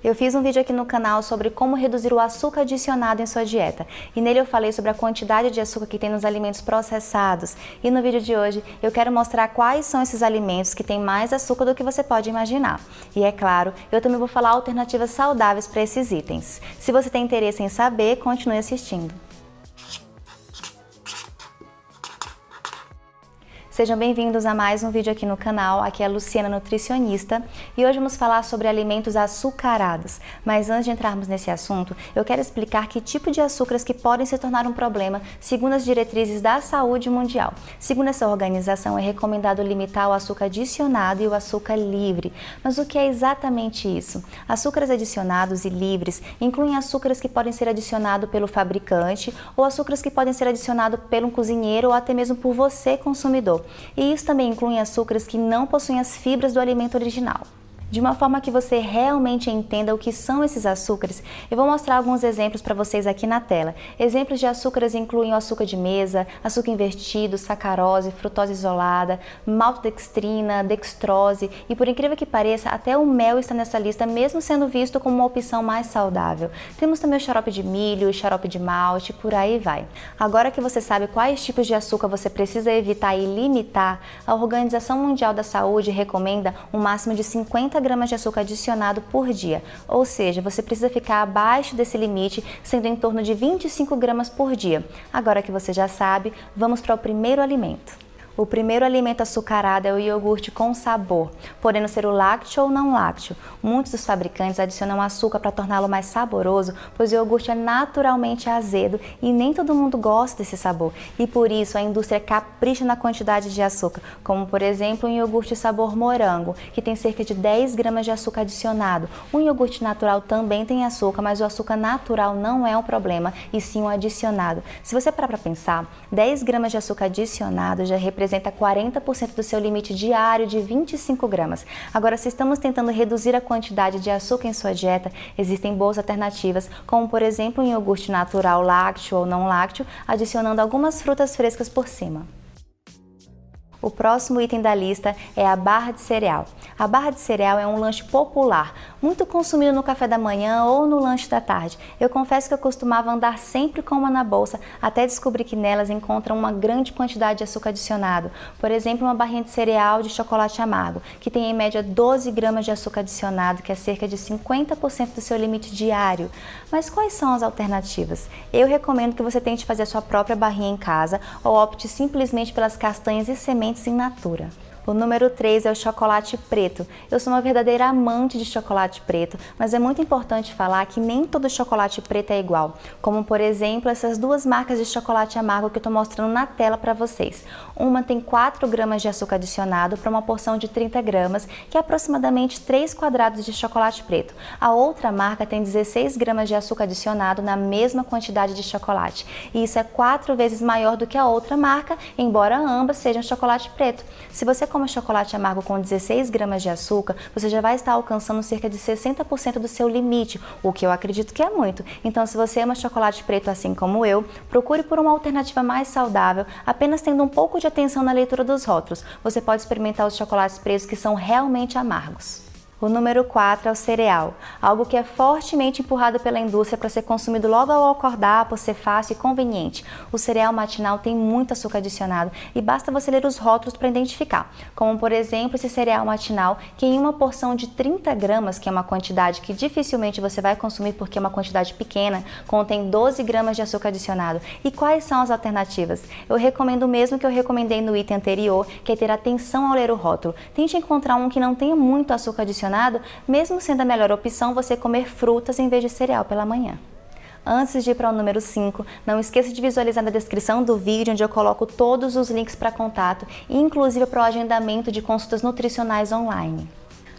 Eu fiz um vídeo aqui no canal sobre como reduzir o açúcar adicionado em sua dieta. E nele eu falei sobre a quantidade de açúcar que tem nos alimentos processados. E no vídeo de hoje eu quero mostrar quais são esses alimentos que têm mais açúcar do que você pode imaginar. E é claro, eu também vou falar alternativas saudáveis para esses itens. Se você tem interesse em saber, continue assistindo. Sejam bem-vindos a mais um vídeo aqui no canal. Aqui é a Luciana, nutricionista, e hoje vamos falar sobre alimentos açucarados. Mas antes de entrarmos nesse assunto, eu quero explicar que tipo de açúcares que podem se tornar um problema segundo as diretrizes da saúde mundial. Segundo essa organização, é recomendado limitar o açúcar adicionado e o açúcar livre. Mas o que é exatamente isso? Açúcares adicionados e livres incluem açúcares que podem ser adicionados pelo fabricante ou açúcares que podem ser adicionados pelo cozinheiro ou até mesmo por você, consumidor. E isso também inclui açúcares que não possuem as fibras do alimento original. De uma forma que você realmente entenda o que são esses açúcares, eu vou mostrar alguns exemplos para vocês aqui na tela. Exemplos de açúcares incluem o açúcar de mesa, açúcar invertido, sacarose, frutose isolada, maltodextrina, dextrose e, por incrível que pareça, até o mel está nessa lista, mesmo sendo visto como uma opção mais saudável. Temos também o xarope de milho, o xarope de malte, por aí vai. Agora que você sabe quais tipos de açúcar você precisa evitar e limitar, a Organização Mundial da Saúde recomenda um máximo de 50 gramas de açúcar adicionado por dia, ou seja, você precisa ficar abaixo desse limite, sendo em torno de 25 gramas por dia. Agora que você já sabe, vamos para o primeiro alimento. O primeiro alimento açucarado é o iogurte com sabor, podendo ser o lácteo ou não lácteo. Muitos dos fabricantes adicionam açúcar para torná-lo mais saboroso, pois o iogurte é naturalmente azedo e nem todo mundo gosta desse sabor. E por isso a indústria capricha na quantidade de açúcar, como por exemplo um iogurte sabor morango, que tem cerca de 10 gramas de açúcar adicionado. Um iogurte natural também tem açúcar, mas o açúcar natural não é um problema, e sim o adicionado. Se você parar para pensar, 10 gramas de açúcar adicionado já representa 40% do seu limite diário de 25 gramas. Agora, se estamos tentando reduzir a quantidade de açúcar em sua dieta, existem boas alternativas, como por exemplo um iogurte natural lácteo ou não lácteo, adicionando algumas frutas frescas por cima. O próximo item da lista é a barra de cereal. A barra de cereal é um lanche popular, muito consumido no café da manhã ou no lanche da tarde. Eu confesso que eu costumava andar sempre com uma na bolsa, até descobrir que nelas encontram uma grande quantidade de açúcar adicionado. Por exemplo, uma barrinha de cereal de chocolate amargo, que tem em média 12 gramas de açúcar adicionado, que é cerca de 50% do seu limite diário. Mas quais são as alternativas? Eu recomendo que você tente fazer a sua própria barrinha em casa ou opte simplesmente pelas castanhas e sementes in natura. O número 3 é o chocolate preto. Eu sou uma verdadeira amante de chocolate preto, mas é muito importante falar que nem todo chocolate preto é igual, como por exemplo essas duas marcas de chocolate amargo que eu estou mostrando na tela para vocês. Uma tem 4 gramas de açúcar adicionado para uma porção de 30 gramas, que é aproximadamente 3 quadrados de chocolate preto. A outra marca tem 16 gramas de açúcar adicionado na mesma quantidade de chocolate, e isso é 4 vezes maior do que a outra marca, embora ambas sejam chocolate preto. Se você come chocolate amargo com 16 gramas de açúcar, você já vai estar alcançando cerca de 60% do seu limite, o que eu acredito que é muito. Então, se você ama chocolate preto assim como eu, procure por uma alternativa mais saudável, apenas tendo um pouco de atenção na leitura dos rótulos. Você pode experimentar os chocolates pretos que são realmente amargos. O número 4 é o cereal, algo que é fortemente empurrado pela indústria para ser consumido logo ao acordar, por ser fácil e conveniente. O cereal matinal tem muito açúcar adicionado e basta você ler os rótulos para identificar, como por exemplo esse cereal matinal, que em uma porção de 30 gramas, que é uma quantidade que dificilmente você vai consumir porque é uma quantidade pequena, contém 12 gramas de açúcar adicionado. E quais são as alternativas? Eu recomendo o mesmo que eu recomendei no item anterior, que é ter atenção ao ler o rótulo. Tente encontrar um que não tenha muito açúcar adicionado, mesmo sendo a melhor opção você comer frutas em vez de cereal pela manhã. Antes de ir para o número 5, não esqueça de visualizar na descrição do vídeo, onde eu coloco todos os links para contato, inclusive para o agendamento de consultas nutricionais online.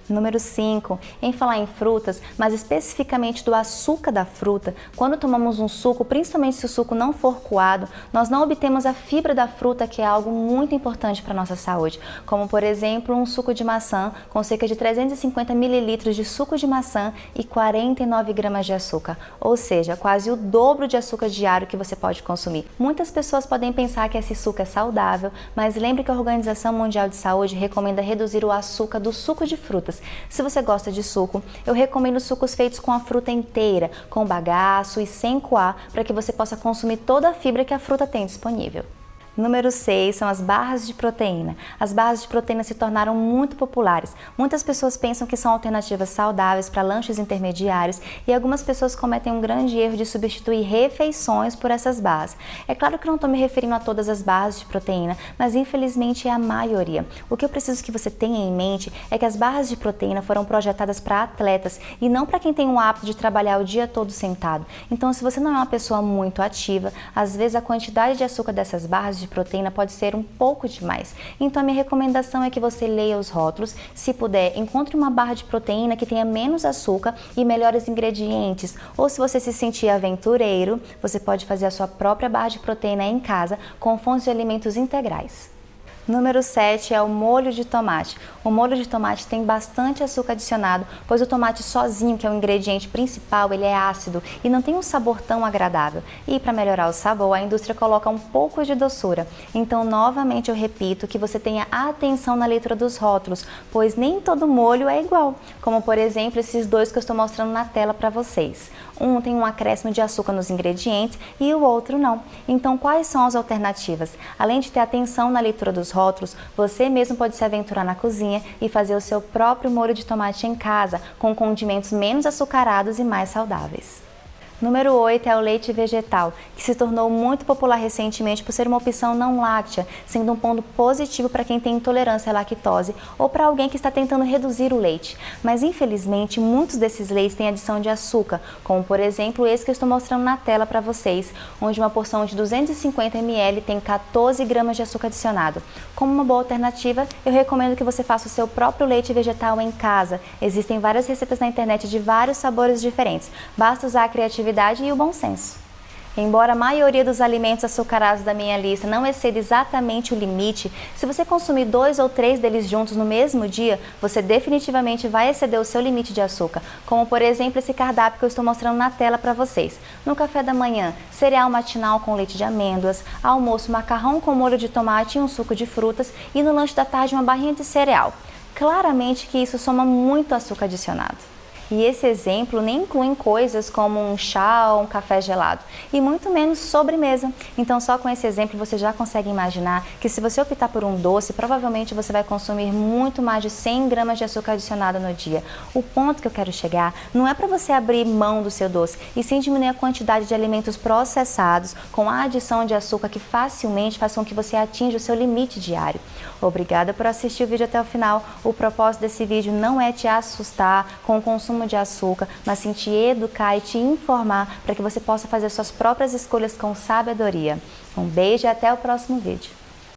Número 5, em falar em frutas, mas especificamente do açúcar da fruta, quando tomamos um suco, principalmente se o suco não for coado, nós não obtemos a fibra da fruta, que é algo muito importante para a nossa saúde, como por exemplo um suco de maçã com cerca de 350 ml de suco de maçã e 49 gramas de açúcar, ou seja, quase o dobro de açúcar diário que você pode consumir. Muitas pessoas podem pensar que esse suco é saudável, mas lembre que a Organização Mundial de Saúde recomenda reduzir o açúcar do suco de frutas, frutas. Se você gosta de suco, eu recomendo sucos feitos com a fruta inteira, com bagaço e sem coar, para que você possa consumir toda a fibra que a fruta tem disponível. Número 6 são as barras de proteína. As barras de proteína se tornaram muito populares. Muitas pessoas pensam que são alternativas saudáveis para lanches intermediários e algumas pessoas cometem um grande erro de substituir refeições por essas barras. É claro que não estou me referindo a todas as barras de proteína, mas infelizmente é a maioria. O que eu preciso que você tenha em mente é que as barras de proteína foram projetadas para atletas e não para quem tem o hábito de trabalhar o dia todo sentado. Então, se você não é uma pessoa muito ativa, às vezes a quantidade de açúcar dessas barras de proteína pode ser um pouco demais. Então a minha recomendação é que você leia os rótulos. Se puder, encontre uma barra de proteína que tenha menos açúcar e melhores ingredientes. Ou se você se sentir aventureiro, você pode fazer a sua própria barra de proteína em casa com fontes de alimentos integrais. Número 7 é o molho de tomate. O molho de tomate tem bastante açúcar adicionado, pois o tomate sozinho, que é o ingrediente principal, ele é ácido e não tem um sabor tão agradável. E para melhorar o sabor, a indústria coloca um pouco de doçura. Então, novamente eu repito que você tenha atenção na leitura dos rótulos, pois nem todo molho é igual. Como por exemplo, esses dois que eu estou mostrando na tela para vocês. Um tem um acréscimo de açúcar nos ingredientes e o outro não. Então, quais são as alternativas? Além de ter atenção na leitura dos rótulos, você mesmo pode se aventurar na cozinha e fazer o seu próprio molho de tomate em casa, com condimentos menos açucarados e mais saudáveis. Número 8 é o leite vegetal, que se tornou muito popular recentemente por ser uma opção não láctea, sendo um ponto positivo para quem tem intolerância à lactose ou para alguém que está tentando reduzir o leite. Mas infelizmente muitos desses leites têm adição de açúcar, como por exemplo esse que eu estou mostrando na tela para vocês, onde uma porção de 250 ml tem 14 gramas de açúcar adicionado. Como uma boa alternativa, eu recomendo que você faça o seu próprio leite vegetal em casa. Existem várias receitas na internet de vários sabores diferentes, basta usar a criatividade e o bom senso. Embora a maioria dos alimentos açucarados da minha lista não exceda exatamente o limite, se você consumir 2 ou 3 deles juntos no mesmo dia, você definitivamente vai exceder o seu limite de açúcar, como por exemplo esse cardápio que eu estou mostrando na tela para vocês. No café da manhã, cereal matinal com leite de amêndoas, almoço macarrão com molho de tomate e um suco de frutas e no lanche da tarde uma barrinha de cereal. Claramente que isso soma muito açúcar adicionado. E esse exemplo nem inclui coisas como um chá ou um café gelado, e muito menos sobremesa. Então só com esse exemplo você já consegue imaginar que se você optar por um doce, provavelmente você vai consumir muito mais de 100 gramas de açúcar adicionado no dia. O ponto que eu quero chegar não é para você abrir mão do seu doce, e sim diminuir a quantidade de alimentos processados com a adição de açúcar que facilmente faz com que você atinja o seu limite diário. Obrigada por assistir o vídeo até o final. O propósito desse vídeo não é te assustar com o consumo de açúcar, mas sim te educar e te informar para que você possa fazer suas próprias escolhas com sabedoria. Um beijo e até o próximo vídeo.